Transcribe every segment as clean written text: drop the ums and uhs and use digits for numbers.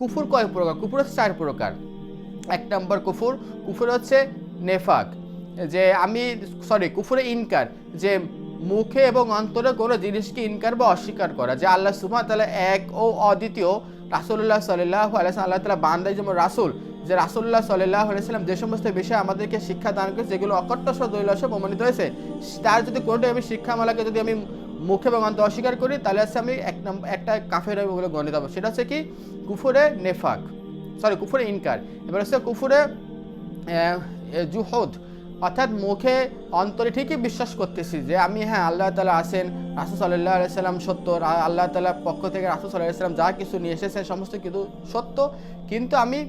কুফর কয় প্রকার? কুফর হচ্ছে 4 প্রকার। 1 নম্বর কুফর, কুফর হচ্ছে নেফাক, যে আমি কুফরে ইনকার, যে মুখে এবং অন্তরে কোনো জিনিসকে ইনকার বা অস্বীকার করা, যে আল্লাহ সুবহানাহু ওয়া তাআলা এক ও অদ্বিতীয়, রাসূলুল্লাহ সাল্লাল্লাহু আলাইহি ওয়াসাল্লাম আল্লাহ তাআলা বান্দাই যেমন রাসূল, যে রাসূলুল্লাহ সাল্লাল্লাহু আলাইহি ওয়াসাল্লাম যে সমস্ত বিষয়ে আমাদেরকে শিক্ষা দান করেছে, যেগুলো অকট্ট দলিল সহ প্রমাণিত হয়েছে, তার যদি কোনোটাই আমি শিক্ষামালাকে যদি আমি মুখে এবং অন্তরে অস্বীকার করি, তাহলে হচ্ছে আমি একটা কাফের বলে গণিত হবো। সেটা হচ্ছে কি? কুফরে নেফাক, কুফরে ইনকার। এবার হচ্ছে কুফরে জুহুদ, অর্থাৎ মুখে অন্তরে ঠিকই বিশ্বাস করতেছি যে আমি হ্যাঁ আল্লাহ তাআলা আছেন, রাসূল সাল্লাল্লাহু আলাইহি সাল্লাম সত্য, আল্লাহ তাআলার পক্ষ থেকে রাসূল সাল্লাল্লাহু আলাইহি সাল্লাম যা কিছু নিয়ে এসেছেন সমস্ত কিছু সত্য, কিন্তু আমি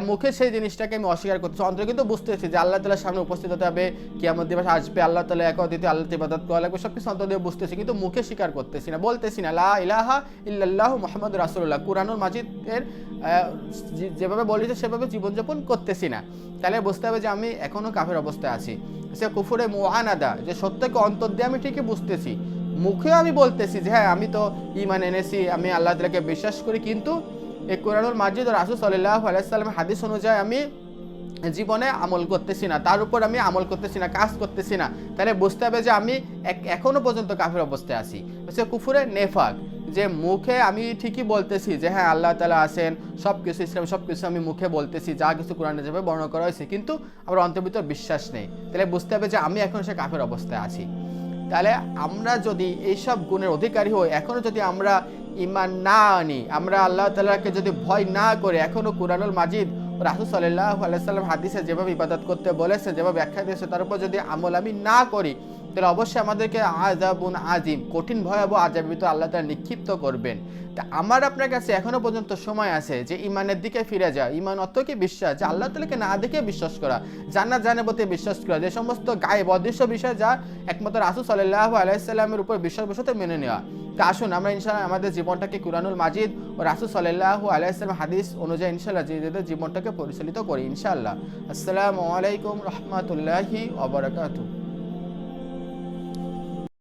মুখে সেই জিনিসটাকে আমি অস্বীকার করতেছি। অন্তরে কিন্তু বুঝতেছি যে আল্লাহ তাআলার সামনে উপস্থিত হতে হবে, কিয়ামত দিবস আসবে, আল্লাহ তাআলা এক অদ্বিতীয়, আল্লাহর ইবাদত করা লাগবে, সব কিছু অন্তর দিয়ে বুঝতেছি, কিন্তু মুখে স্বীকার করতেছি না, বলতেছি না লা ইলাহা ইল্লাল্লাহু মুহাম্মাদুর রাসূলুল্লাহ। কুরআনুল মাজিদের যেভাবে বলেছে সেভাবে জীবনযাপন করতেছি না, তাহলে বুঝতে হবে যে আমি এখনও কাফের অবস্থায় আছি। সে কুফরে মুআনাদা, যে সত্যকে অন্তর দিয়ে আমি ঠিকই বুঝতেছি, মুখেও আমি বলতেছি যে হ্যাঁ আমি তো ঈমান এনেছি, আমি আল্লাহ তাআলাকে বিশ্বাস করি, কিন্তু এই কোরআনুল মাজিদ ও রাসূল সাল্লাল্লাহু আলাইহি সাল্লামের হাদিস অনুযায়ী আমি জীবনে আমল করতেছি না, তার উপর আমি আমল করতেছি না, কাজ করতেছি না, তাহলে বুঝতে হবে যে আমি এখনো পর্যন্ত কাফের অবস্থায় আছি। হচ্ছে কুফরে নেফাক, যে মুখে আমি ঠিকই বলতেছি যে হ্যাঁ আল্লাহ তাআলা আছেন, সব কিছু ইসলাম সব কিছু আমি মুখে বলতেছি, যা কিছু কোরআনে যাবে বর্ণনা করা হয়েছে, কিন্তু আমার অন্তর ভিতর বিশ্বাস নেই, তাহলে বুঝতে হবে যে আমি এখন সে কাফের অবস্থায় আছি। তাহলে আমরা যদি এইসব গুণের অধিকারী হই, এখনও যদি আমরা ঈমান না আনি, আমরা আল্লাহ তাআলাকে যদি ভয় না করে এখনও কুরআনুল মাজিদ রাসূল সাল্লাল্লাহু আলাইহি সাল্লাম হাদিসে যেভাবে ইবাদত করতে বলেছে, যেভাবে ব্যাখ্যা দিয়েছে, তার উপর যদি আমল আমি না করি, তাহলে অবশ্যই আমাদেরকে আযাবুন আযীম, কঠিন ভয়াবহ আযাবের ভিতর আল্লাহ তাআলা নিক্ষিপ্ত করবেন। তা আমার আপনার কাছে এখনো পর্যন্ত সময় আছে যে ঈমানের দিকে ফিরে যাওয়া। ঈমান অর্থ কি? বিশ্বাস, যে আল্লাহ তাআলাকে না দেখে বিশ্বাস করা, জান্নাত জাহান্নামতে বিশ্বাস করা, যে সমস্ত গায়েব অদৃশ্য বিষয় যা একমাত্র রাসূল সাল্লাল্লাহু আলাইহি সাল্লামের উপর বিশ্বাসবশত মেনে নেওয়া। তা আসুন আমরা ইনশাআল্লাহ আমাদের জীবনটাকে কুরআনুল মাজিদ ও রাসূল সাল্লাল্লাহু আলাইহি সাল্লাম হাদিস অনুযায়ী ইনশাআল্লাহ জীবনটাকে পরিচালিত করি ইনশাআল্লাহ। আসসালামু আলাইকুম রাহমাতুল্লাহি ওয়া বারাকাতুহু।